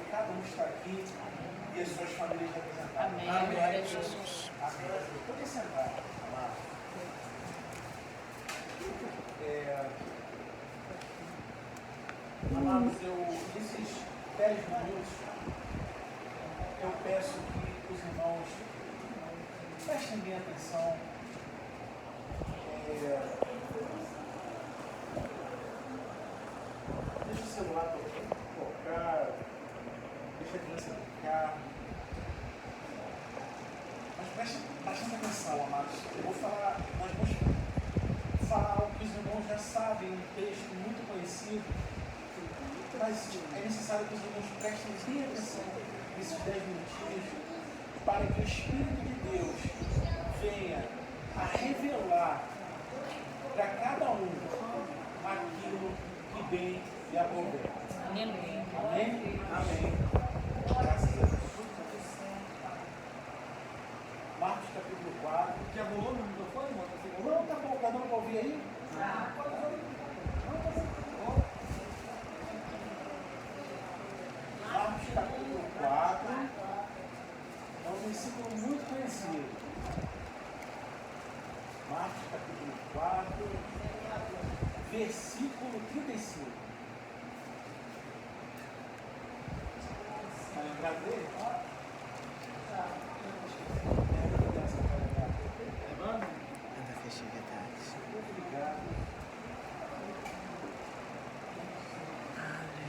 que cada um está aqui e as suas famílias representadas. Amém. Glória a Jesus. Amém. Pode sentar, amado. Amados, nesses 10 minutos, eu peço que os irmãos prestem bem atenção. Deixa o celular tocar, deixa a criança brincar. Mas prestem bastante atenção, amados. Nós vamos falar algo que os irmãos já sabem, um texto muito conhecido, mas é necessário que os irmãos prestem bem atenção nesses 10 minutinhos para que o Espírito de Deus venha a revelar para cada um aquilo que bem lhe aprouver. Aleluia. Amém? Amém. Graças a Deus. Marcos capítulo 4. Já rolou no microfone? Não, tá bom, cada um vai ouvir aí? Marcos capítulo 4. É um versículo muito conhecido. Marcos capítulo 4, versículo 35. Vai lembrar dele? Muito obrigado.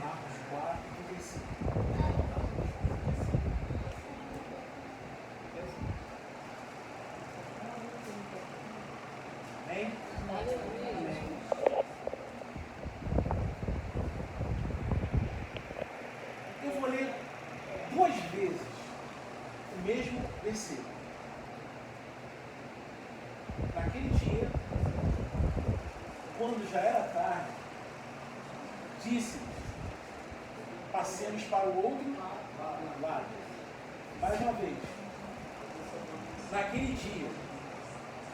Marcos 4, 35. Amém? Eu vou ler 2 vezes o mesmo versículo. Naquele dia, quando já era tarde, disse-lhes: passemos para o outro lado. Mais uma vez. Naquele dia,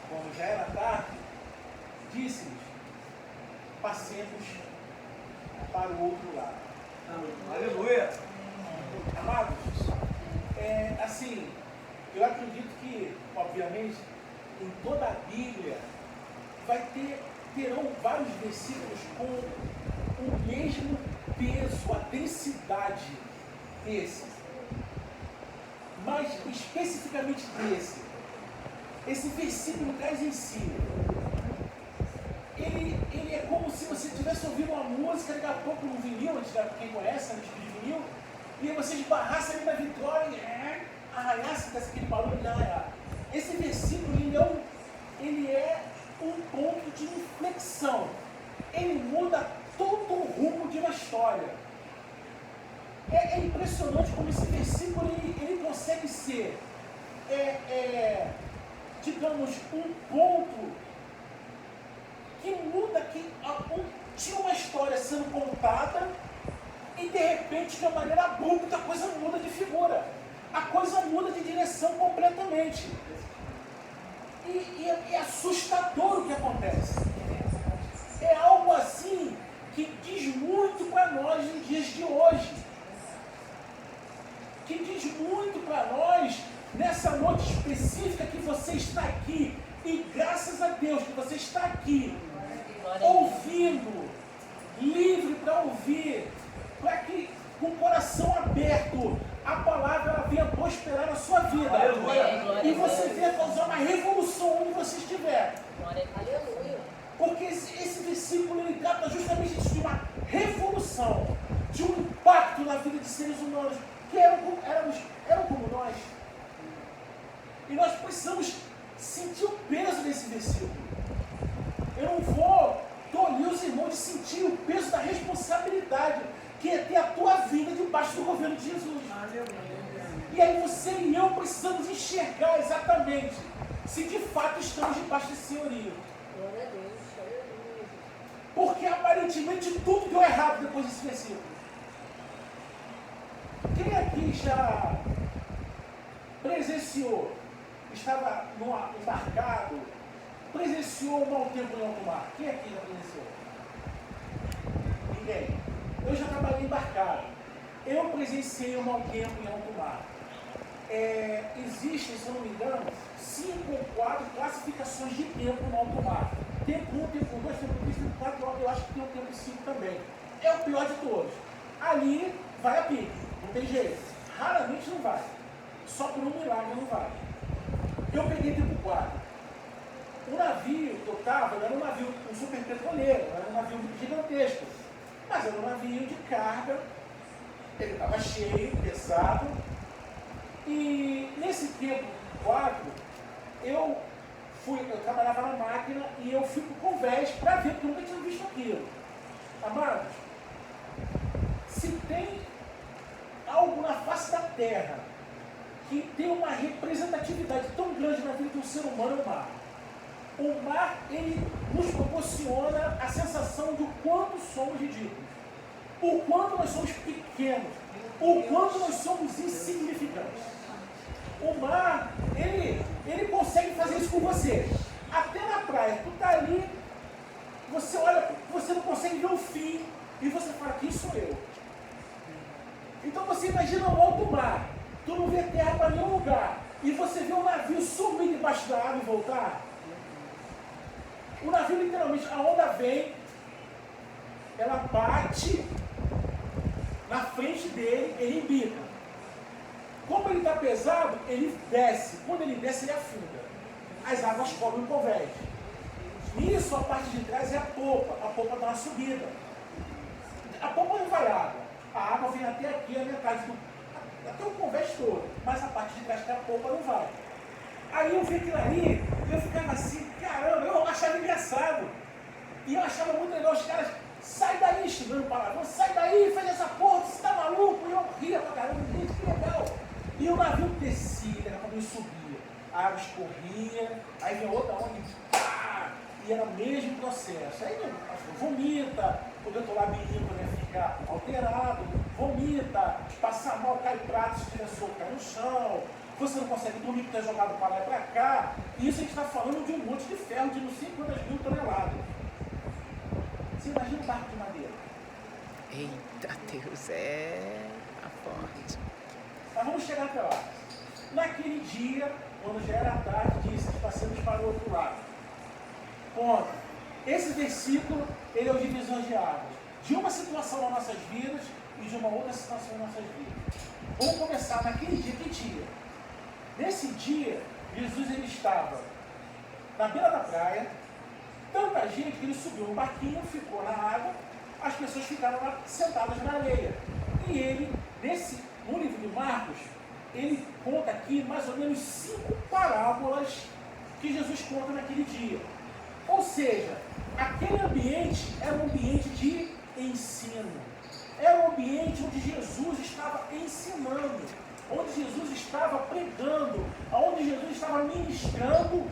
quando já era tarde, disse-lhes: passemos para o outro lado. Aleluia! Amados, assim, eu acredito que, obviamente, em toda a Bíblia terão vários versículos com o mesmo peso, a densidade desse. Mas especificamente desse. Esse versículo traz em si. Ele é como se você estivesse ouvindo uma música, daqui a pouco no vinil, quem conhece, no disco de vinil, e você esbarrasse ali na vitória e arranhasse aquele barulho de arranhar. Esse versículo ele é um ponto de inflexão. Ele muda todo o rumo de uma história. É impressionante como esse versículo ele consegue ser, digamos, um ponto que muda, tinha uma história sendo contada e de repente, de uma maneira abrupta, a coisa muda de figura. A coisa muda de direção completamente. E é assustador o que acontece. É algo assim que diz muito para nós nos dias de hoje. Que diz muito para nós nessa noite específica que você está aqui. E graças a Deus que você está aqui, ouvindo, livre para ouvir, para que com o coração aberto a palavra ela venha prosperar na sua vida. Aleluia. E você venha causar uma revolução onde você estiver. Aleluia. Porque esse versículo ele trata justamente disso, de uma revolução, de um impacto na vida de seres humanos que eram como nós. E nós precisamos sentir o peso desse versículo. Eu não vou tolir os irmãos de sentir o peso da responsabilidade que é ter a tua vida debaixo do governo de Jesus. E aí você e eu precisamos enxergar exatamente se de fato estamos debaixo desse senhorio. Porque aparentemente tudo deu errado depois desse versículo. Quem aqui já presenciou, estava embarcado, presenciou um mau tempo em alto mar? Quem aqui já presenciou? Ninguém. Eu já trabalhei embarcado. Eu presenciei um mau tempo em alto mar. Existem, se eu não me engano, 5 ou 4 classificações de tempo no alto mar. Tempo 1, tempo 2, tempo 3, tempo 4, eu acho que tem o tempo 5 também. É o pior de todos. Ali vai a pique, não tem jeito. Raramente não vai. Só por um milagre não vai. Eu peguei tempo 4. O navio que eu estava era um navio, um super petroleiro, era um navio gigantesco. Mas era um navio de carga, ele estava cheio, pesado. E nesse tempo 4, eu trabalhava na máquina e eu fui para o convés para ver, porque eu nunca tinha visto aquilo. Amados, se tem algo na face da terra que tem uma representatividade tão grande na vida de um ser humano, é o mar. O mar, ele nos proporciona a sensação de o quanto somos ridículos, o quanto nós somos pequenos, o quanto nós somos insignificantes. O mar, ele consegue fazer isso com você. Até na praia, tu tá ali, você olha, você não consegue ver o fim, e você fala, quem sou eu? Então você imagina um alto mar, tu não vê terra para nenhum lugar, e você vê um navio sumir debaixo da água e voltar. O navio literalmente, a onda vem, ela bate na frente dele, ele embica. Como ele está pesado, ele desce. Quando ele desce, ele afunda. As águas cobrem o convés. Nisso, a parte de trás é a popa dá uma subida. A popa não vai água. A água vem até aqui, a metade até o convés todo. Mas a parte de trás, que é a popa, não vai. Aí eu vi aquilo ali, e eu ficava assim, caramba, eu achava engraçado. E eu achava muito legal, os caras, sai daí, estudando palavrão, sai daí, faz essa porra, você tá maluco? E eu ria pra caramba, gente, que legal. E o navio descia, daqui a pouco ele subia, a água escorria, aí vinha outra onda e pá, e era o mesmo processo. Aí vomita, o teu labirinto vai ficar alterado, vomita, passa mal, cai prato, se tiver solto, cai no chão, você não consegue dormir porque está jogado para lá e para cá. E isso a gente está falando de um monte de ferro de não sei quantas mil toneladas. Você imagina um barco de madeira. Eita Deus, tá forte. Mas vamos chegar até lá. Naquele dia, quando já era tarde, disse que passamos para o outro lado. Ponto. Esse versículo, ele é o divisor de águas. De uma situação nas nossas vidas e de uma outra situação nas nossas vidas. Vamos começar naquele dia, que dia? Nesse dia, Jesus ele estava na beira da praia, tanta gente que ele subiu no barquinho, ficou na água, as pessoas ficaram lá sentadas na areia. E ele, no livro de Marcos, ele conta aqui mais ou menos 5 parábolas que Jesus conta naquele dia. Ou seja, aquele ambiente era um ambiente de ensino. Era um ambiente onde Jesus estava ensinando, onde Jesus estava pregando, onde Jesus estava ministrando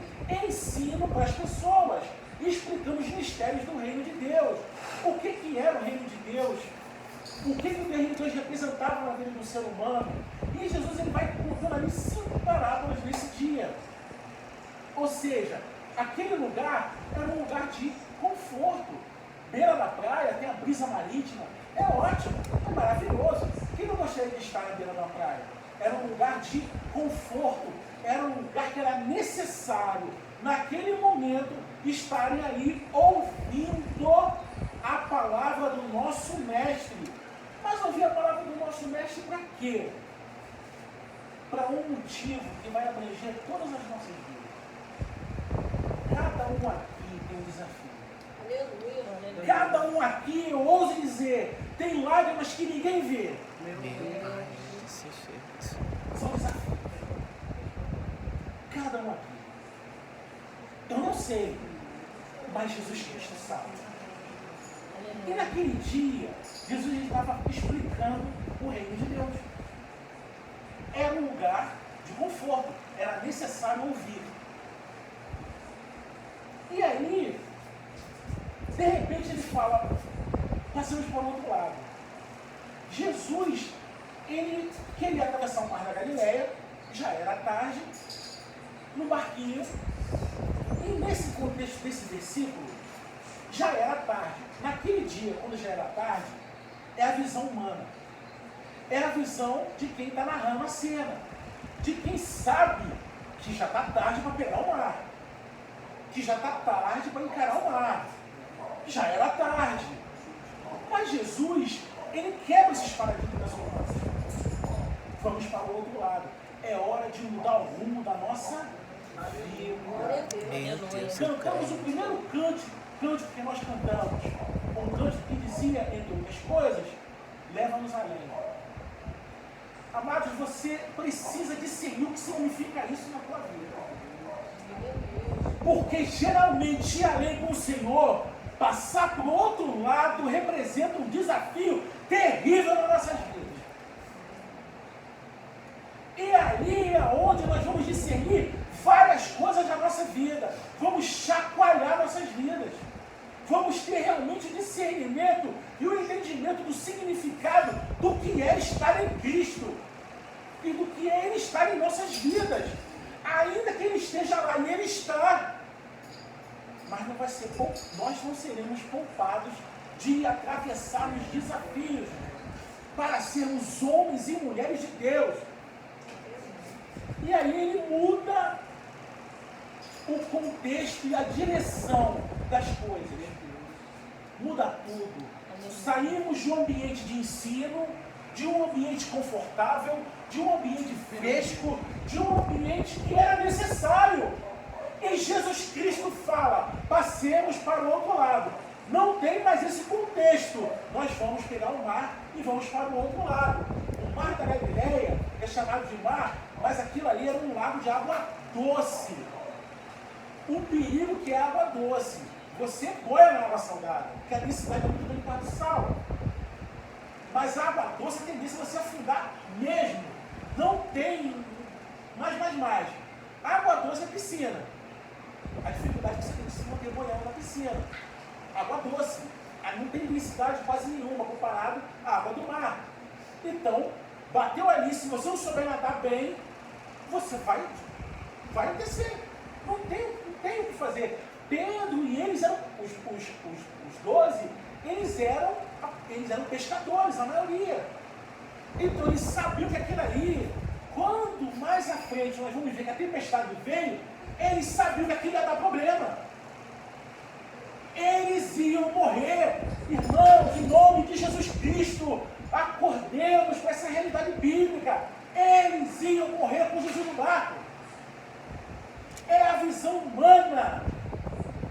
ensino para as pessoas, explicando os mistérios do reino de Deus. O que era o reino de Deus? O que o reino de Deus representava na vida do ser humano? E Jesus ele vai contando ali 5 parábolas nesse dia. Ou seja, aquele lugar era um lugar de conforto. Beira da praia, tem a brisa marítima. É ótimo, é maravilhoso. Quem não gostaria de estar na beira da praia? Era um lugar de conforto. Era um lugar que era necessário, naquele momento, estarem ali ouvindo a palavra do nosso mestre. Mas ouvir a palavra do nosso mestre para quê? Para um motivo que vai abranger todas as nossas vidas. Cada um aqui tem um desafio. Aleluia. Cada um aqui, eu ouso dizer, tem lágrimas que ninguém vê. Meu Pai, Jesus. São desafios. Cada um aqui. Eu não sei, mas Jesus Cristo sabe. E naquele dia, Jesus estava explicando o reino de Deus. Era um lugar de conforto, era necessário ouvir. E aí, de repente ele fala, passamos para o outro lado. Jesus, ele queria atravessar o mar da Galileia, já era tarde, no barquinho, e nesse contexto desse versículo, já era tarde. Naquele dia, quando já era tarde, é a visão humana. É a visão de quem está narrando a cena, de quem sabe que já está tarde para pegar o mar, que já está tarde para encarar o mar, já era tarde. Mas Jesus, ele quebra esses paradigmas humanos. Vamos para o outro lado. É hora de mudar o rumo da nossa vida. Meu Deus, Cantamos o primeiro cântico que nós cantamos, um cântico que dizia, entre outras coisas, leva-nos além. Amados, você precisa discernir o que significa isso na tua vida. Porque geralmente ir além com o Senhor, passar para o outro lado, representa um desafio terrível nas nossas vidas. E ali é onde nós vamos discernir várias coisas da nossa vida. Vamos chacoalhar nossas vidas. Vamos ter realmente o discernimento e o entendimento do significado do que é estar em Cristo e do que é Ele estar em nossas vidas. Ainda que Ele esteja lá e Ele está, mas não vai ser nós não seremos poupados de atravessarmos desafios para sermos homens e mulheres de Deus. E aí Ele muda o contexto e a direção das coisas. Muda tudo. Saímos de um ambiente de ensino, de um ambiente confortável, de um ambiente fresco, de um ambiente que era necessário. E Jesus Cristo fala, passemos para o outro lado. Não tem mais esse contexto. Nós vamos pegar o mar e vamos para o outro lado. O mar da Galileia é chamado de mar, mas aquilo ali era um lago de água doce. O perigo que é água doce. Você boia na água salgada, porque a densidade é muito grande por causa do sal. Mas a água doce tem tendência a você afundar mesmo. Não tem mais. Água doce é piscina. A dificuldade que você tem de se manter boiando na piscina. Água doce. Aí não tem densidade quase nenhuma comparado à água do mar. Então, bateu ali, se você não souber nadar bem, você vai descer. Não tem o que fazer. Pedro e eles eram, os 12, eles eram pescadores, a maioria. Então eles sabiam que aquilo ali, quando mais à frente nós vamos ver que a tempestade veio, eles sabiam que aquilo ia dar problema. Eles iam morrer. Irmãos, em nome de Jesus Cristo, acordemos com essa realidade bíblica. Eles iam morrer com Jesus no barco. É a visão humana.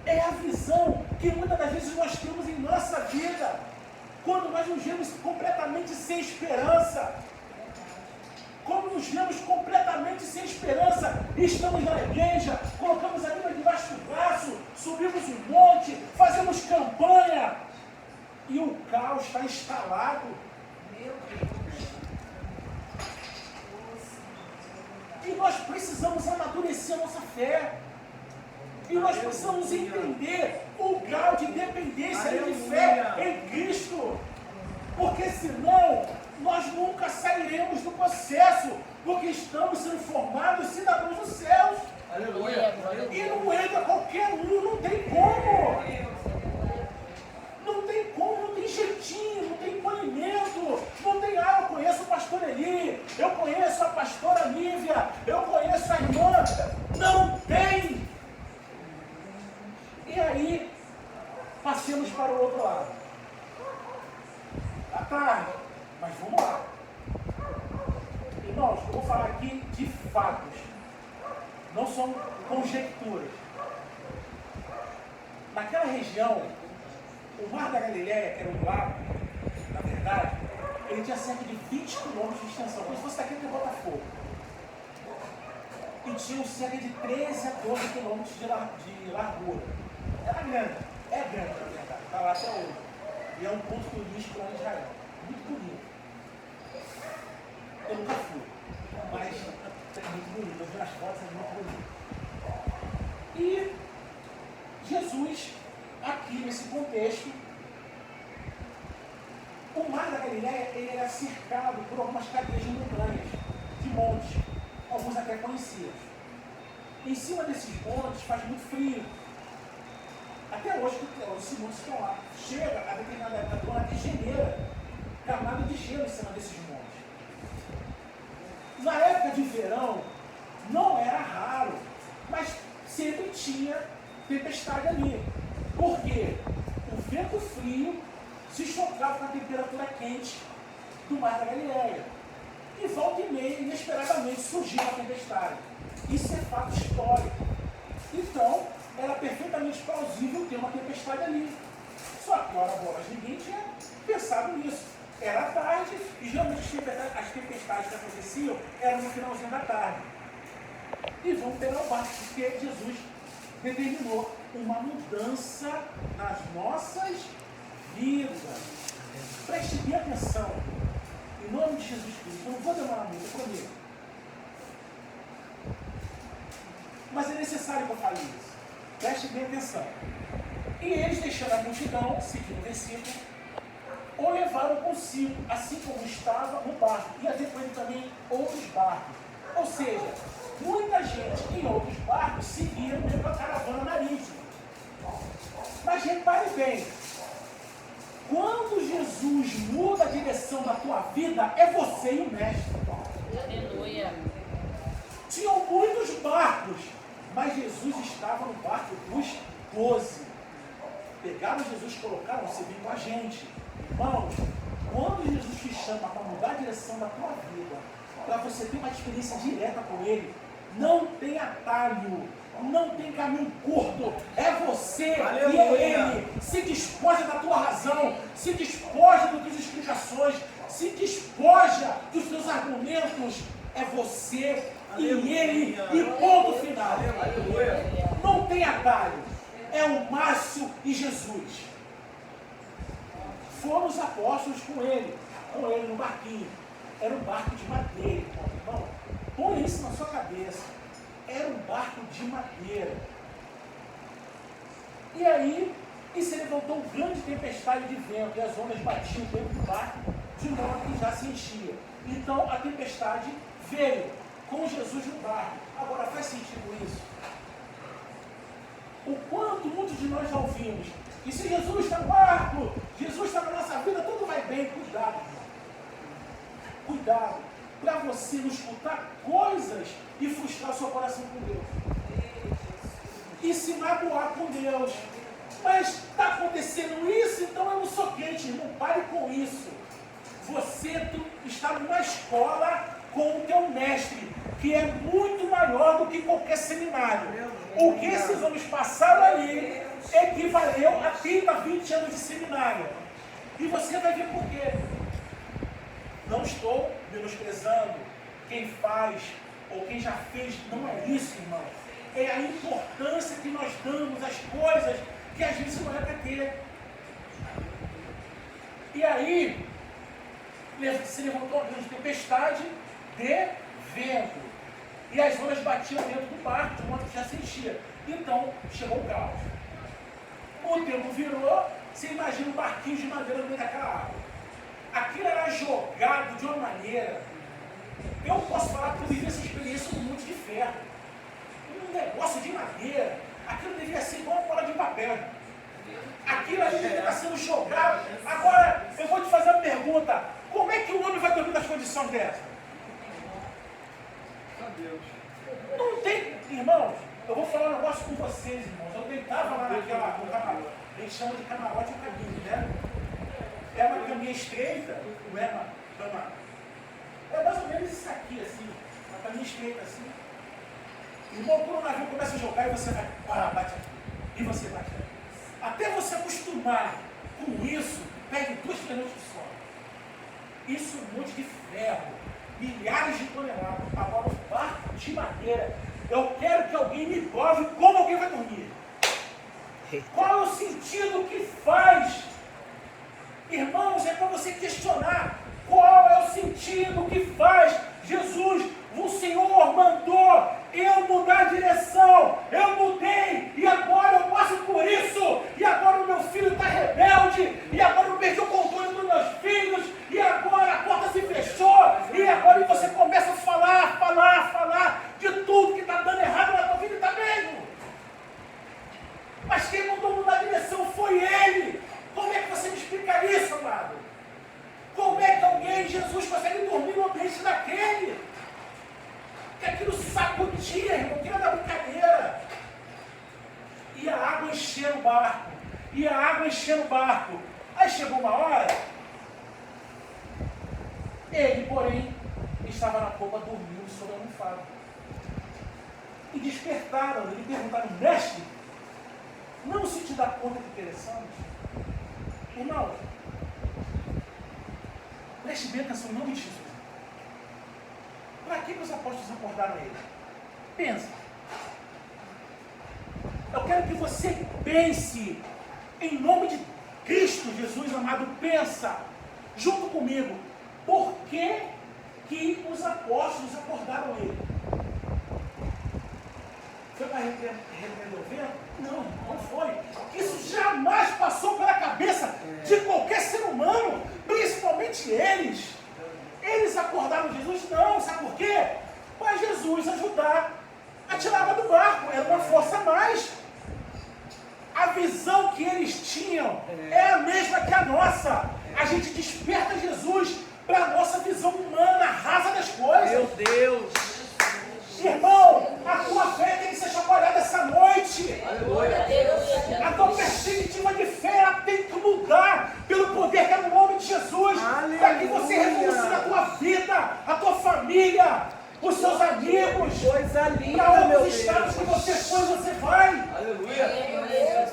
É a visão que muitas das vezes nós temos em nossa vida. Quando nós nos vemos completamente sem esperança. Como nos vemos completamente sem esperança, estamos na igreja, colocamos a Bíblia debaixo do braço, subimos um monte, fazemos campanha e o caos está instalado. Meu Deus! E nós precisamos amadurecer a nossa fé. E nós precisamos entender o grau de dependência e de fé em Cristo. Porque senão nós nunca sairemos do processo, porque estamos sendo formados cidadãos dos céus. Aleluia. E não entra qualquer um, não tem como. Não tem como, não tem jeitinho, não tem polimento, não tem, eu conheço o pastor Eli, eu conheço a pastora Nívia, eu conheço a irmã. Não tem. E aí, passemos para o outro lado. À tarde, mas vamos lá. Irmãos, eu vou falar aqui de fatos. Não são conjecturas. Naquela região, o Mar da Galileia, que era um lago, na verdade, ele tinha cerca de 20 quilômetros de extensão, como se fosse daqui até Botafogo. E tinha cerca de 13 a 12 quilômetros de largura. Era grande, é grande, na verdade, está lá até hoje. E é um ponto turístico lá em Israel. Muito bonito. Eu nunca fui, mas é muito bonito. Eu vi as fotos, é muito bonito. E Jesus, aqui nesse contexto, o Mar da Galileia ele era cercado por algumas cadeias de montanhas, de montes, alguns até conhecidos. Em cima desses montes faz muito frio. Até hoje, os cimentos estão lá. Chega a determinada época do ano, é geneira, camada de gelo em cima desses montes. Na época de verão, não era raro, mas sempre tinha tempestade ali. Por quê? O vento frio se chocava com a temperatura quente do Mar da Galileia. E volta e meia, inesperadamente, surgiu a tempestade. Isso é fato histórico. Então, era perfeitamente plausível ter uma tempestade ali. Só que, ora bolas, ninguém tinha pensado nisso. Era tarde, e geralmente as tempestades que aconteciam eram no finalzinho da tarde. E vamos pegar o barco, porque Jesus determinou uma mudança nas nossas vidas. Preste bem atenção. Em nome de Jesus Cristo. Eu não vou demorar muito, eu prometo. Mas é necessário que eu fale isso. Preste bem atenção. E eles, deixando a multidão, seguindo o versículo, o levaram consigo, assim como estava no barco. E havia com ele também outros barcos. Ou seja, muita gente em outros barcos seguiram a caravana marítima. Mas repare bem, quando Jesus muda a direção da tua vida, é você e o mestre. Aleluia. Tinham muitos barcos, mas Jesus estava no barco dos 12. Pegaram Jesus e colocaram, você vem com a gente. Irmãos, quando Jesus te chama para mudar a direção da tua vida, para você ter uma experiência direta com Ele, não tem atalho, não tem caminho curto, é você. Aleluia. E é Ele. Se despoja da tua razão, se despoja das tuas explicações, se despoja dos teus argumentos, é você. Aleluia. E Ele, e ponto final. Aleluia. Não tem atalho, é o Márcio e Jesus. Foram os apóstolos com ele no barquinho. Era um barco de madeira, irmão. Põe isso na sua cabeça. Era um barco de madeira. E aí, se levantou uma grande tempestade de vento, e as ondas batiam dentro do barco, de modo que já se enchia. Então, a tempestade veio com Jesus no barco. Agora, faz sentido isso? O quanto muitos de nós já ouvimos, e se Jesus está no barco, Jesus está na nossa vida, tudo vai bem. Cuidado, irmão. Cuidado, para você não escutar coisas e frustrar o seu coração com Deus. E se magoar com Deus. Mas está acontecendo isso, então eu não sou crente, irmão. Pare com isso. Você está numa escola com o teu mestre, que é muito maior do que qualquer seminário. O que esses homens passaram ali equivaleu a 30, 20 anos de seminário. E você vai ver por quê. Não estou menosprezando quem faz ou quem já fez. Não é isso, irmão. É a importância que nós damos às coisas que às vezes não é para ter. E aí, se levantou uma grande tempestade de vento. E as ondas batiam dentro do barco, de modo que já se enchia. Então, chegou o caos. O tempo virou, você imagina um barquinho de madeira no meio daquela água. Aquilo era jogado de uma maneira. Eu posso falar que eu vivi essa experiência no Monte de Ferro. Um negócio de madeira. Aquilo devia ser igual uma bola de papel. Aquilo ali devia estar sendo jogado. Agora, eu vou te fazer uma pergunta. Como é que o homem vai dormir nas condições dessas? Não tem, irmãos, eu vou falar um negócio com vocês, irmãos. Eu deitava lá no camarote, a gente chama de camarote ou cabine, né? É uma caminha estreita, não é uma cama. É mais ou menos isso aqui, assim, uma caminha estreita assim. Irmão, quando o navio começa a jogar e você vai, bate aqui, e você bate aqui. Até você acostumar com isso, perde 2 minutos de sono. Isso é um monte de ferro. Milhares de toneladas. Agora, um barco de madeira. Eu quero que alguém me prove como alguém vai dormir. Qual é o sentido que faz? Irmãos, é para você questionar. Qual é o sentido que faz? Jesus, o Senhor mandou eu mudar a direção. Eu mudei. E agora eu passo por isso. E agora o meu filho está rebelde. E agora eu perdi o controle dos meus filhos. E agora a porta se fechou. E agora você começa a falar de tudo que está dando errado na tua vida e está mesmo. Mas quem mandou mudar a direção foi Ele. Como é que você me explica isso, amado? Como é que alguém, Jesus, consegue podia, irmão, queria dar brincadeira. E a água enchendo o barco. E a água enchendo o barco. Aí chegou uma hora, ele, porém, estava na popa dormindo sobre a almofada. E despertaram, e lhe perguntaram, mestre, não se te dá conta que pereçamos? Irmão, preste bem atenção em nome de Jesus. Para que os apóstolos acordaram ele? Pensa. Eu quero que você pense, em nome de Cristo Jesus amado, pensa, junto comigo, por que os apóstolos acordaram ele? Foi para repreender o vento? Não, não foi. Isso jamais passou pela cabeça de qualquer ser humano, principalmente eles. Eles acordaram Jesus? Não, sabe por quê? Para Jesus ajudar a tirar a água do barco, era uma força a mais. A visão que eles tinham é a mesma que a nossa. A gente desperta Jesus para a nossa visão humana, rasa das coisas. Meu Deus! Irmão, a tua fé tem que ser chacoalhada essa noite. Aleluia! A tua perspectiva de fé ela tem que mudar pelo poder que é no nome de Jesus. Para que você revolucione a tua vida, a tua família, os seus amigos. Coisa linda, Para meu outros estados que Deus! você foi, você vai. Aleluia!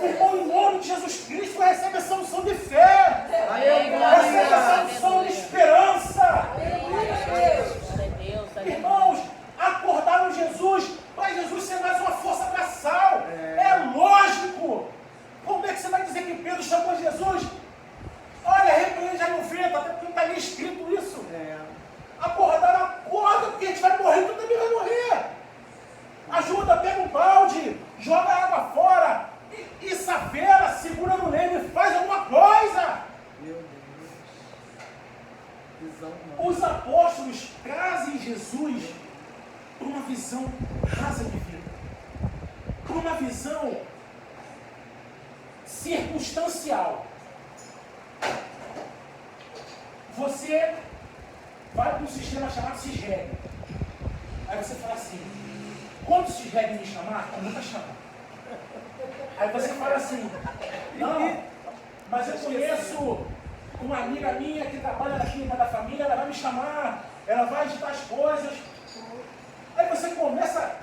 Irmão, em nome de Jesus Cristo, recebe essa unção de fé. Recebe essa unção de esperança. Irmãos, acordaram Jesus para Jesus ser mais uma força braçal. É lógico. Como é que você vai dizer que Pedro chamou Jesus? Olha, repreende aí o vento, até porque não está ali escrito isso. Acordaram, acorda, porque a gente vai morrer, tu também vai morrer. Ajuda, pega um balde, joga a água fora, e savela, segura no leme, faz alguma coisa. Meu Deus! Visão, Os apóstolos trazem Jesus para uma visão rasa de vida, para uma visão circunstancial. Você vai para um sistema chamado CISREG. Aí você fala assim, quando o CISREG me chamar, eu nunca chamo. Aí você fala assim, não, mas eu conheço uma amiga minha que trabalha na clínica da família, ela vai me chamar, ela vai agitar as coisas. Aí você começa,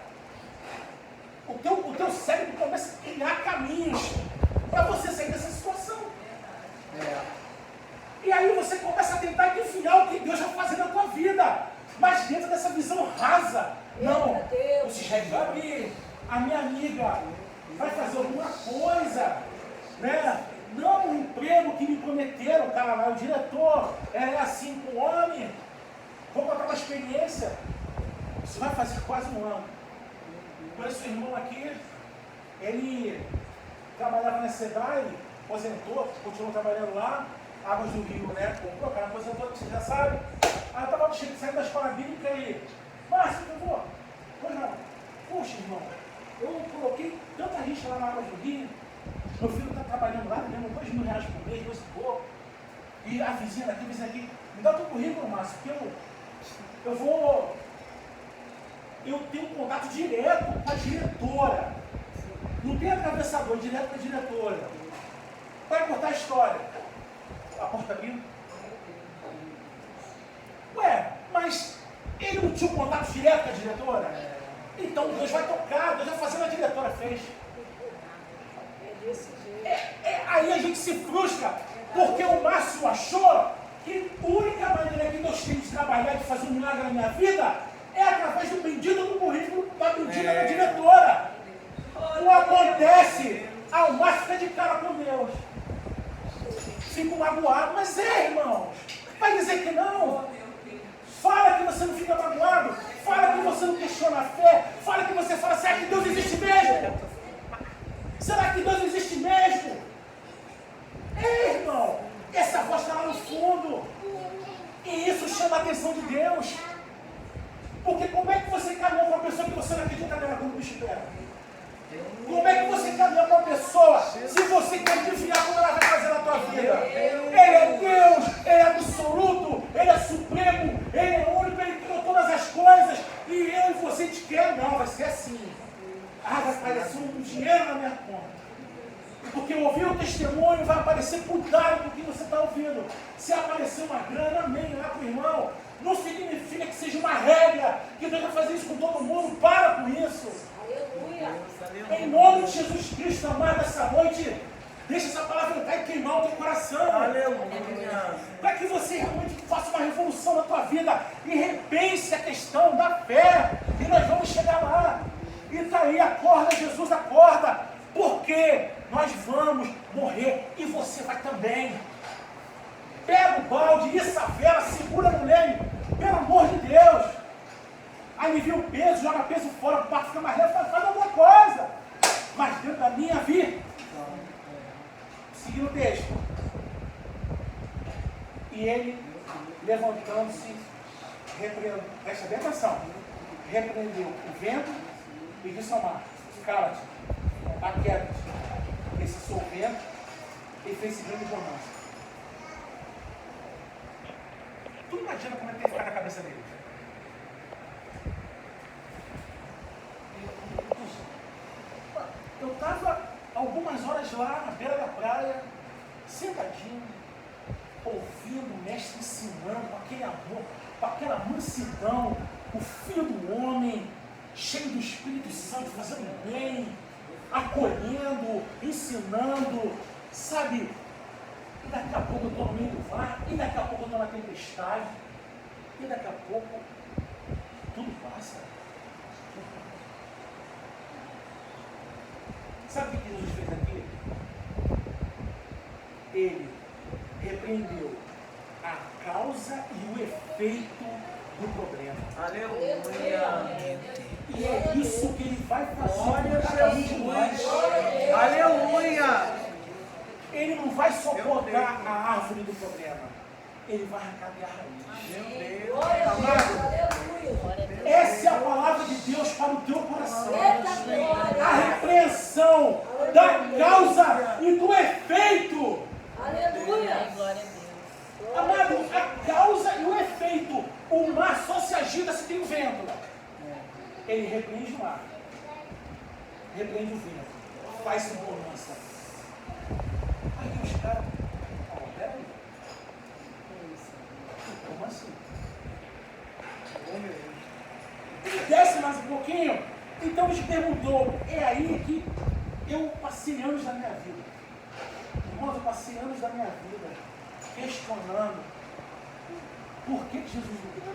o teu cérebro começa a criar caminhos para você sair dessa situação. E aí você começa a tentar adivinhar o que Deus vai fazer na tua vida, mas dentro dessa visão rasa. Não, o CISREG vai abrir, a minha amiga vai fazer alguma coisa, né? Não o emprego que me prometeram, o cara lá, o diretor, é assim com o homem, vou contar uma experiência. Isso vai fazer quase um ano. Conheço o irmão aqui, ele trabalhava na SEDAI, aposentou, continuou trabalhando lá, Águas do Rio, né? Comprou, o cara aposentou, você já sabe. Aí eu estava saindo da escola bíblica e, Márcio, por favor, pois não, poxa, irmão, eu coloquei tanta rixa lá na Águas do Rio, meu filho está trabalhando lá, ganhando R$2.000 por mês, 2 e pouco, e a vizinha daqui, me dá o teu currículo, Márcio, porque eu tenho um contato direto com a diretora. Não tem atravessador, direto com a diretora. Vai contar a história. A porta abriu. Ué, mas ele não tinha um contato direto com a diretora? Então Deus vai tocar, Deus vai fazer o que a diretora fez. Aí a gente se frustra, porque o Márcio achou que a única maneira que Deus tem de trabalhar, de fazer um milagre na minha vida, é através do bendito do currículo da bendita da diretora. Não acontece. O Márcio fica de cara com Deus. Fico magoado, mas irmãos, vai dizer que não? Fala que você não fica magoado, fala que você não questiona a fé, fala que você fala, será que Deus existe mesmo? Será que Deus existe mesmo? Irmão, essa voz está lá no fundo, e isso chama a atenção de Deus, porque como é que você caminha com uma pessoa que você não acredita nela quando o bicho pega? Como é que você caminha com uma pessoa se você quer adivinhar como ela vai fazer na tua vida? Ele é Deus, Ele é absoluto, Ele é supremo, Ele é único, Ele criou todas as coisas, e eu e você te quer, não, vai ser vai aparecer um dinheiro na minha conta. Porque ouvir o testemunho vai aparecer cuidado com o que você está ouvindo. Se aparecer uma grana, amém, lá para o irmão. Não significa que seja uma regra, que Deus vai fazer isso com todo mundo. Para com isso. Aleluia. Em nome de Jesus Cristo, amado, essa noite, deixa essa palavra entrar e queimar o teu coração. Aleluia. Para que você realmente faça uma revolução na tua vida e repense a questão da fé. E nós vamos chegar lá. E está aí, acorda, Jesus, acorda. Porque nós vamos morrer e você vai também. Pega o balde, essa vela, segura no leme. Pelo amor de Deus. Alivia o peso, joga peso fora, o barco fica mais leve, faz alguma coisa. Mas dentro da minha vida. Seguindo o texto. E ele, levantando-se, repreendeu, presta bem atenção, repreendeu o vento e disse ao mar: cala-te, aquieta-te. Esse cessou o vento e fez-se grande bonança. Tu imagina como é que tem que ficar na cabeça dele? Eu estava algumas horas lá na beira da praia, sentadinho, ouvindo o mestre ensinando com aquele amor, com aquela mansidão, o filho do homem, cheio do Espírito Santo, fazendo bem, acolhendo, ensinando, sabe? E daqui a pouco eu estou no meio do mar, e daqui a pouco eu estou na tempestade, e daqui a pouco tudo passa. Sabe o que Jesus fez aqui? Ele repreendeu a causa e o efeito do problema. Aleluia. E é isso que ele vai fazer. Glória com cada um de Jesus. nós. Aleluia. Ele não vai só podar a árvore do problema. Ele vai arrancar a raiz. Meu Deus. Glória a Deus. Amado, Aleluia. essa é a palavra de Deus para o teu coração. Eita glória. A repreensão da causa e do efeito. Aleluia. Glória a Deus. Amado, a causa e o efeito. O mar só se agita se tem o vento. Ele repreende o mar. Repreende o vento. Faz bonança. Aí os caras... peraí. Como assim? Ele desce mais um pouquinho. Então ele perguntou. É aí que eu passei anos da minha vida. Irmãos, eu passei anos da minha vida questionando por que Jesus morreu.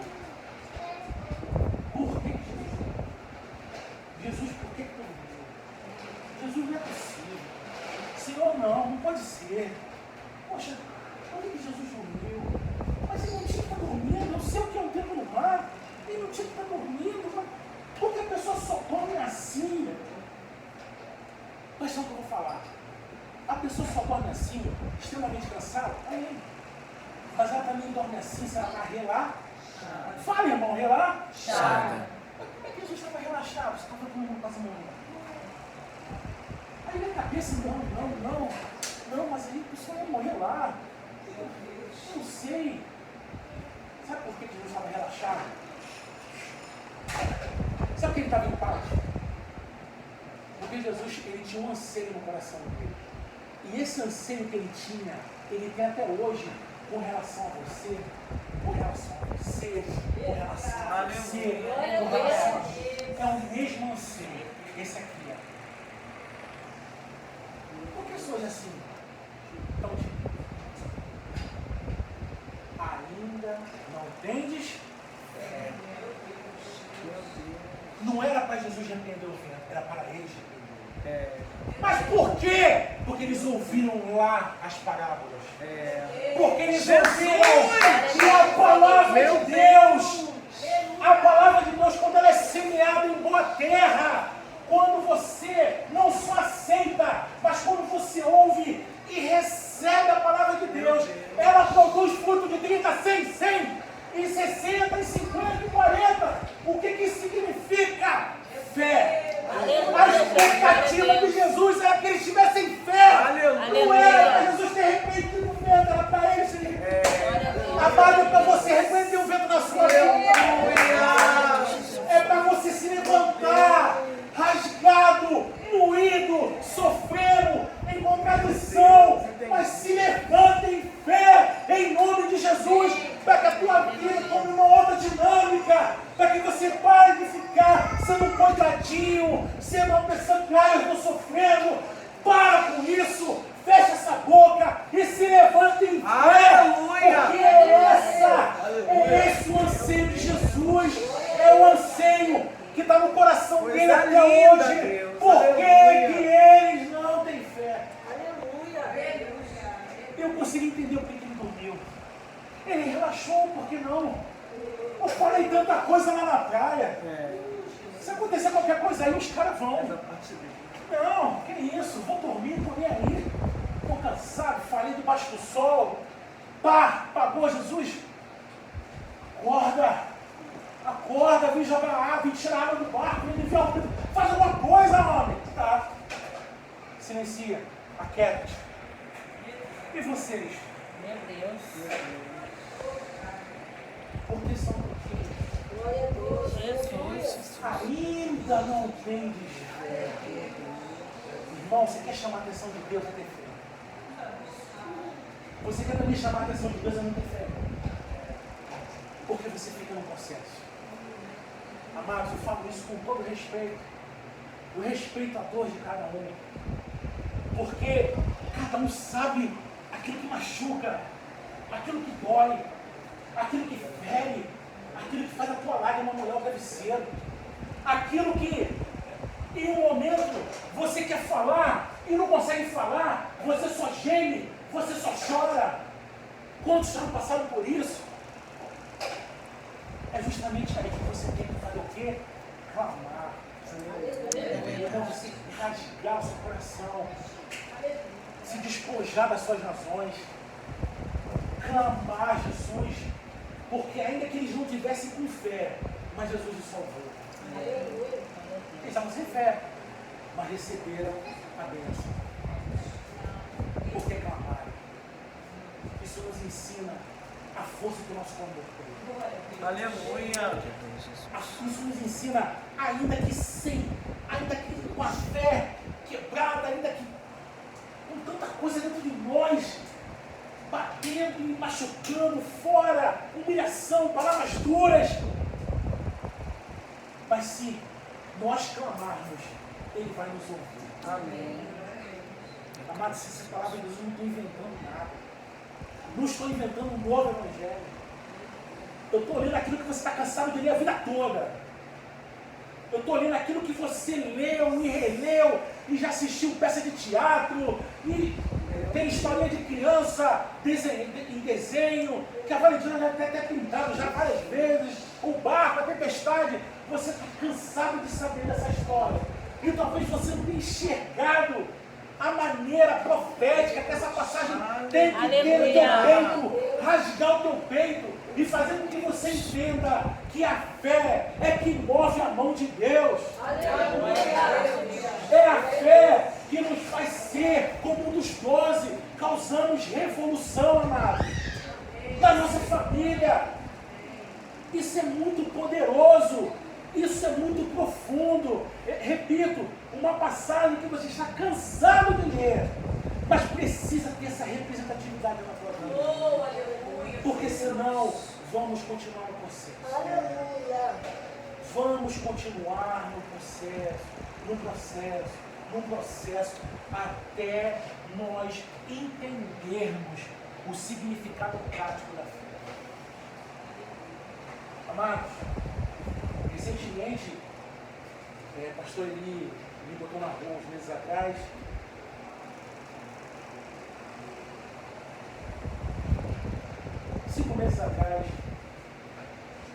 Por que Jesus morreu? Jesus, por que tu morreu? Jesus, não é possível. Senhor, não pode ser. Poxa, por que Jesus dormiu? Mas ele não tinha que estar dormindo. Eu sei o que é um tempo no mar. Ele não tinha que estar dormindo. Mas por que a pessoa só dorme assim? Presta atenção que eu vou falar. A pessoa só dorme assim, extremamente cansada, aí. Mas ela também dorme assim, se ela está relaxada. Fala, irmão, relaxada. Mas como é que Jesus estava relaxado? Você estava todo mundo passando mal. Aí na cabeça, não, mas aí a pessoa ia morrer lá. Eu não sei. Sabe por que Jesus estava relaxado? Sabe por que ele estava em paz? Porque Jesus, ele tinha um anseio no coração dele. E esse anseio que ele tinha, ele tem até hoje com relação a você, com relação a você, com relação a você, com relação a você. É o mesmo anseio. Esse aqui é. Por que pessoas assim? Então, ainda não tendes fé. Não era para Jesus repreender o vento, era para eles repreender. Mas por quê? Porque eles ouviram lá as parábolas. Porque eles ouviram que a palavra de Deus, quando ela é semeada em boa terra, quando você não só aceita, mas quando você ouve e recebe a palavra de Deus, ela produz fruto de 30, 100, e 60, e 50, e 40. O que isso significa? Fé. A expectativa de Jesus era que eles tivessem fé. Não era para Jesus ter repreendido o vento, era para eles terem repreendido. A base é para você repreender o vento na sua vida. É para você se levantar rasgado vida, para que você pare de ficar sendo um coitadinho, sendo uma pessoa que, eu estou sofrendo. Para com isso, fecha essa boca e se levanta em fé. Aleluia! Porque é esse o anseio de Jesus, é o anseio que está no coração dele Coisa até linda, hoje. Deus. Por que Aleluia. que eles não têm fé? Aleluia. Eu consegui entender por que ele dormiu. Ele relaxou, por que não? Eu falei tanta coisa lá na praia. Se acontecer qualquer coisa aí, os caras vão. Não, que isso, vou dormir, tô nem aí. Tô cansado, falei debaixo do sol. Pá, pagou Jesus. Acorda, vem jogar água, vem tirar água do barco, vem enviar faz alguma coisa, homem. Tá. Silencia, aquieta. E vocês? Meu Deus. Por que são aqui? Glória a Deus. Jesus. Ainda não tem fé. Irmão, você quer chamar a atenção de Deus a ter fé? Você quer também chamar a atenção de Deus a não ter fé? Porque você fica no processo. Amados, eu falo isso com todo respeito. Eu respeito a dor de cada um. Porque cada um sabe aquilo que machuca, aquilo que dói, aquilo que fere, aquilo que faz a tua lágrima molhar o travesseiro, aquilo que em um momento você quer falar e não consegue falar, você só geme, você só chora. Quantos já passaram por isso? É justamente aí que você tem que fazer o quê? Clamar. Então você rasgar o seu coração, se despojar das suas razões, clamar Jesus, porque ainda que eles não tivessem com fé, mas Jesus os salvou. Eles estavam sem fé, mas receberam a bênção. Porque clamaram. Isso nos ensina a força do nosso clamor. Aleluia! Isso nos ensina, ainda que com a fé quebrada, ainda que com tanta coisa dentro de nós, batendo e machucando, fora, humilhação, palavras duras. Mas se nós clamarmos, Ele vai nos ouvir. Amém. Amados, essas palavras de Deus, eu não estou inventando nada. Não estou inventando um novo evangelho. Eu estou lendo aquilo que você está cansado de ler a vida toda. Eu estou lendo aquilo que você leu e releu e já assistiu peça de teatro e tem historinha de criança em desenho, que a Valentina já deve ter pintado já várias vezes, o barco, a tempestade. Você está cansado de saber dessa história. E talvez você não tenha enxergado a maneira profética que essa passagem tem que ter no teu peito, rasgar o teu peito e fazer com que você entenda que a fé é que move a mão de Deus. É a fé que nos faz ser como um dos 12, causamos revolução, amados, da nossa família. Isso é muito poderoso, isso é muito profundo. Repito, uma passagem que você está cansado de ler, mas precisa ter essa representatividade na tua vida. Porque senão vamos continuar no processo. Vamos continuar no processo, até nós entendermos o significado prático da fé. Amados, recentemente, o pastor Eli me botou na rua uns meses atrás. 5 meses atrás,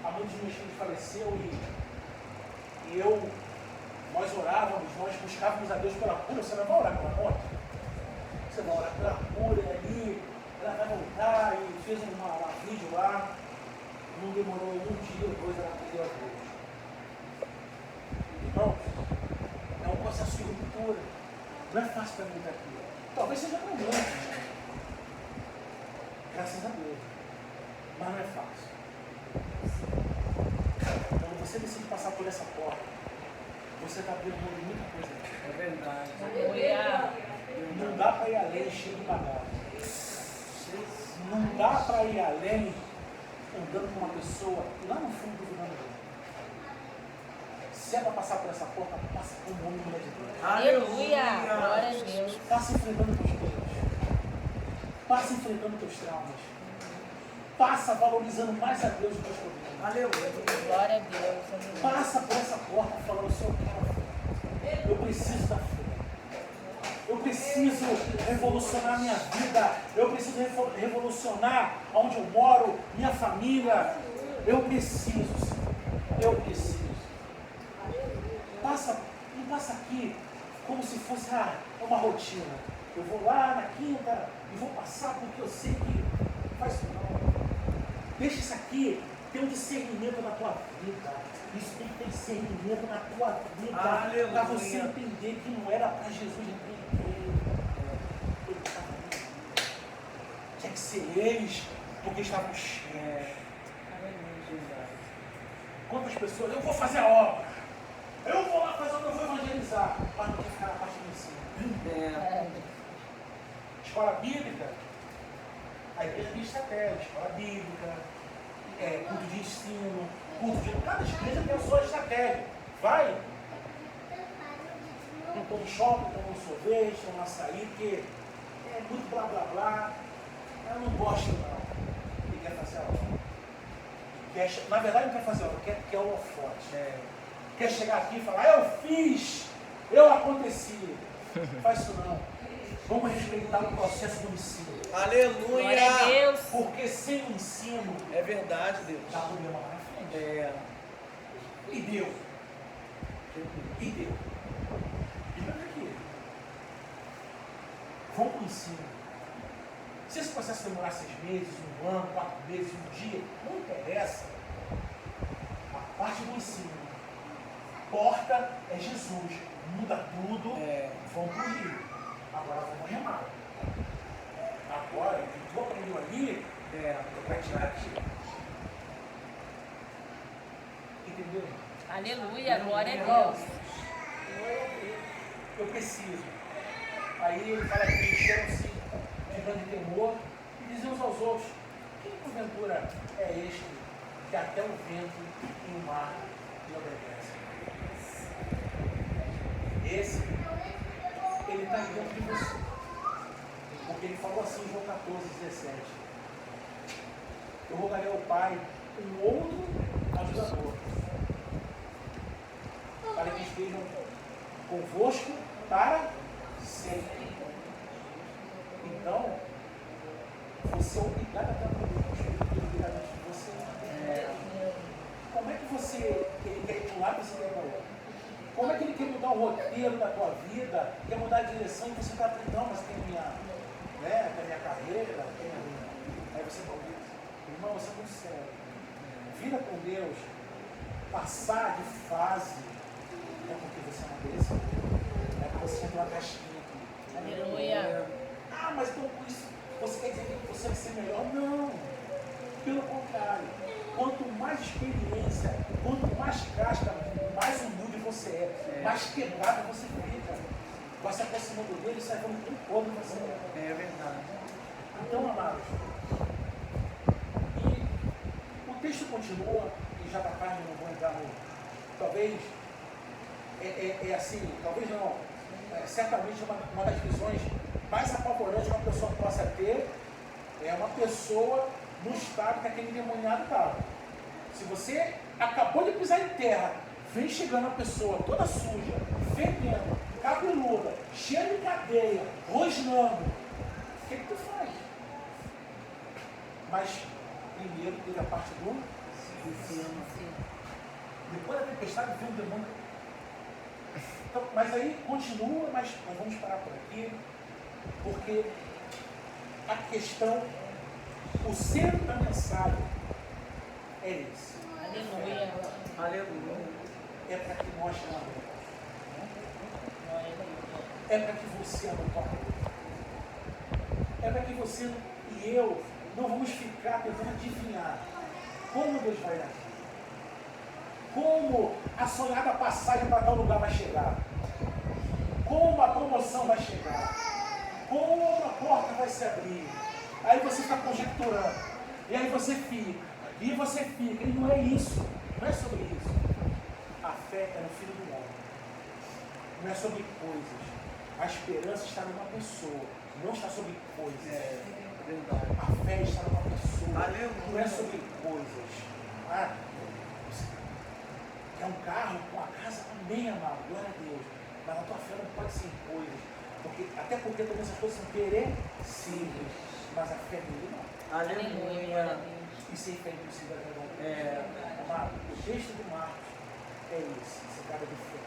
a mãe dos meus filhos faleceu e nós orávamos, nós buscávamos a Deus pela cura. Você não vai orar pela morte? Você vai orar pela cura, e ali ela vai voltar e fez um vídeo lá. Não demorou um dia, 2, ela perdeu a Deus. Irmãos, é um processo de ruptura. Não é fácil para mim estar aqui. Talvez seja para muitos. Graças a Deus. Mas não é fácil. Quando você decide passar por essa porta, você está abrindo mão de muita coisa. É verdade. Não dá para ir além cheio de bagagem. Não dá para ir além andando com uma pessoa lá no fundo do mundo. Se é para passar por essa porta, passa como homem e mulher de Deus. Aleluia. Glória a Deus. Passa enfrentando teus medos. Passa enfrentando teus traumas. Passa valorizando mais a Deus do que os problemas. Aleluia. Glória a Deus. Aleluia. Passa por essa porta falando, Senhor, eu quero a fé. Eu preciso da fé. Eu preciso revolucionar minha vida. Eu preciso revolucionar onde eu moro, minha família. Eu preciso, Senhor. Eu preciso. Não passa aqui como se fosse uma rotina. Eu vou lá na quinta e vou passar porque eu sei que faz isso não. Deixa isso aqui ter um discernimento na tua vida. Isso tem que ter discernimento na tua vida. Para você entender que não era para Jesus entender. Tinha que ser eles porque estavam cheios. Quantas pessoas, eu vou fazer a obra. Eu vou lá fazer o que eu vou evangelizar. Mas não quer ficar na parte do ensino. Escola bíblica. A igreja tem estratégia. Escola bíblica. Culto de ensino. Cada igreja tem a sua estratégia. Vai. Não toma shopping, toma um sorvete, toma um açaí, porque é muito blá blá blá. Eu não gosto não. Ele quer fazer a obra. Na verdade não quer fazer a obra, quer holofote. Quer chegar aqui e falar, eu fiz, eu aconteci. Faz isso não. Vamos respeitar o processo do ensino. Aleluia. Glória a Deus. Porque sem o ensino, É verdade, Deus. dá problema lá na frente. E deu. E deu. E olha aqui. Vamos para o ensino. Se esse processo demorar 6 meses, 1 ano, 4 meses, 1 dia, não interessa. A parte do ensino. Porta é Jesus. Muda tudo. Vamos para o rio. Agora vamos remar. Agora, o que tu aprendeu ali, eu vou tirar aqui. Entendeu? Aleluia. Glória a Deus. Eu preciso. Aí ele fala que encheram-se de grande temor e diziam uns aos outros: quem porventura é este que até o vento e o mar lhe obedecem? Esse, ele está dentro de você. Porque ele falou assim em João 14:17: eu rogarei ao Pai um outro ajudador, para que estejam convosco para sempre. Então, você é obrigado a estar conosco, obrigadamente de você. Como é que ele quer ir para um lado e você quer ir para o outro? Como é que ele quer mudar o roteiro da tua vida, quer mudar a direção e você está não, mas tem minha carreira, tem a minha. Aí você fala, irmão, você é muito sério. Vida com Deus, passar de fase, é porque você não mereceu. É porque você entrou na caixinha aqui. Aleluia. Mas então por isso você quer dizer que você vai ser melhor? Não. Pelo contrário. Quanto mais experiência, quanto mais casca, mais humilde você é, mais quebrado você fica. Vai se aproximando dele e sai falando tão pobre você é. É verdade. Então, amados, e o texto continua, e já da tarde não vou entrar no. Talvez, assim, talvez não, certamente uma das visões mais apavorantes que uma pessoa possa ter é uma pessoa no estado que aquele endemoniado estava. Se você acabou de pisar em terra, vem chegando uma pessoa toda suja, fedendo, cabeluda, cheia de cadeia, rosnando, o que tu faz? Mas primeiro teve a parte do inferno. Depois da tempestade vem o demônio. Então, mas aí continua, mas nós vamos parar por aqui, porque a questão, o centro da mensagem é esse. Aleluia. Aleluia. É para que nós amemos. É para que você ame. É para que você e eu não vamos ficar tentando adivinhar como Deus vai agir. Como a sonhada passagem para tal lugar vai chegar. Como a promoção vai chegar. Como a porta vai se abrir. Aí você está conjecturando. E aí você fica. E você fica. E não é isso. Não é sobre isso. A a fé é no Filho do Homem. Não é sobre coisas. A esperança está numa pessoa, não está sobre coisas. Verdade. A fé está numa pessoa, Aleluia. não é sobre coisas. Ah, você quer um carro, uma casa, amém, amado, glória a Deus. Mas a tua fé não pode ser em coisas. Até porque todas essas coisas são perecíveis, mas a fé dele não. Aleluia, glória a Aleluia. Deus. E sem fé é impossível agradar. Amado, o texto do Marcos é esse, esse cara de fé.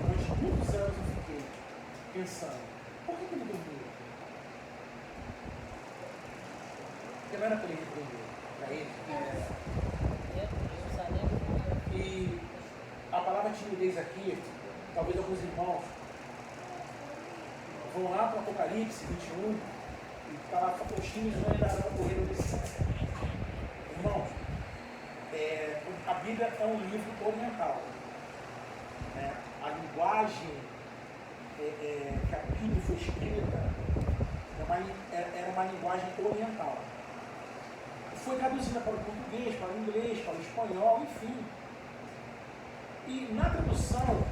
Durante muitos anos eu fiquei pensando, por que ele dormiu? Porque não era para ele repreender, para ele. Meu Deus, aleluia. E a palavra timidez aqui, talvez alguns irmãos vão lá para o Apocalipse 21 e está lá, os times não ainda correndo desse. Irmãos, a Bíblia é um livro oriental. Né? A linguagem que a Bíblia foi escrita era uma linguagem oriental. Foi traduzida para o português, para o inglês, para o espanhol, enfim. E na tradução,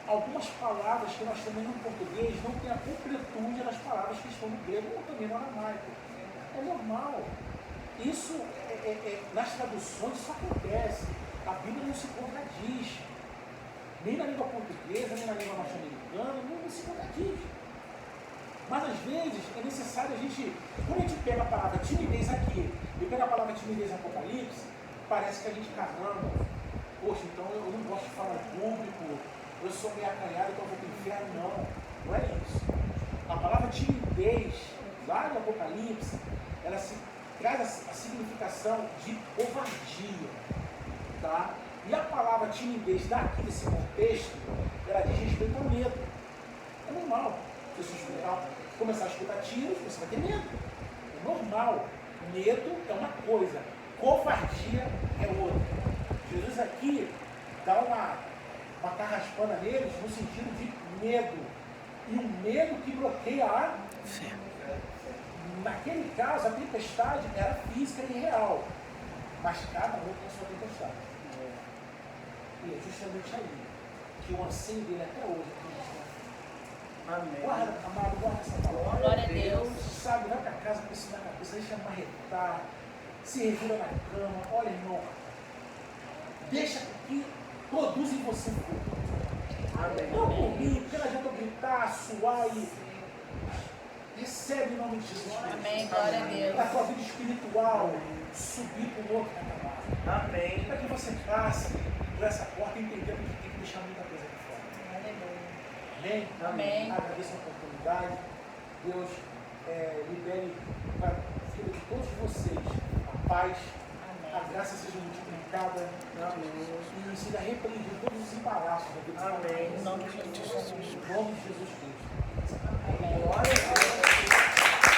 algumas palavras que nós temos no português não têm a completude das palavras que estão no grego ou também no aramaico. É normal. Isso, nas traduções, isso acontece. A Bíblia não se contradiz. Nem na língua portuguesa, nem na língua norte-americana, não se contradiz. Mas às vezes é necessário a gente, quando a gente pega a palavra timidez aqui e pega a palavra timidez no Apocalipse, parece que a gente caramba. Poxa, então eu não gosto de falar em público, eu sou meio acanhado, então eu vou para o inferno. Não, não é isso. A palavra timidez, lá no Apocalipse, ela traz a significação de covardia. Tá? E a palavra timidez daqui, desse contexto, ela diz respeito ao medo. É normal. Se você começar a escutar tiros, você vai ter medo. É normal. Medo é uma coisa, covardia é outra. Jesus aqui dá uma carraspana neles no sentido de medo. E um medo que bloqueia a fé. Naquele caso, a tempestade era física e real. Mas cada um tem a sua tempestade. E é justamente aí que o anseio dele até hoje é Amém. guarda, amado, guarda essa palavra. Glória a Deus. Sabe, vai para casa com isso na cabeça, deixa marretar, se revira na cama. Olha, irmão, deixa que produza em você fruto. Amém. Não por mim, porque não adianta eu gritar, suar e recebe em nome de Jesus. Amém, glória a Deus. Para a tua vida espiritual subir para o outro patamar. Amém. Para que você passe por essa porta entendendo que tem que deixar muita coisa aqui fora. Aleluia. Amém? Amém. Agradeço a oportunidade. Deus libere para a vida de todos vocês a paz, Amém. a graça seja multiplicada Amém. e seja repreendido todos os embaraços da vida. Amém. Em nome de Jesus. Em nome de Jesus Cristo. Amém. Glória a